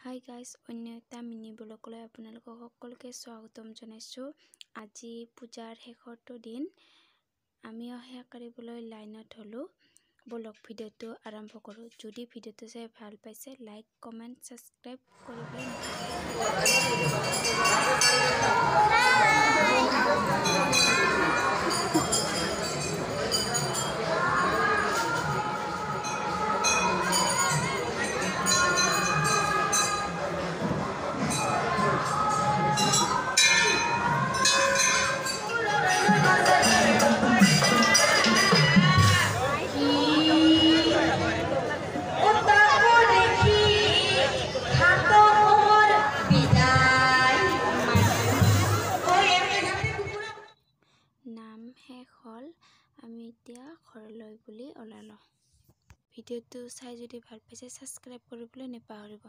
Hi guys, অন্য এটা mini ব্লগলৈ আপোনালোকক সকলোকে স্বাগতম জনাইছোঁ। আজি পূজাৰ শেষৰটো দিন আমি অহা কৰিবলৈ লাইনত হ'লোঁ। ব্লগ ভিডিঅ'টো আৰম্ভ কৰোঁ। যদি ভিডিঅ'টো চাই ভাল পাইছে লাইক কমেণ্ট ছাবস্ক্ৰাইব কৰিবলৈ নাম শেষ হ'ল। আমি এতিয়া ঘৰলৈ বুলি ওলালোঁ। ভিডিঅ'টো চাই যদি ভাল পাইছে ছাবস্ক্ৰাইব কৰিবলৈ নাপাহৰিব।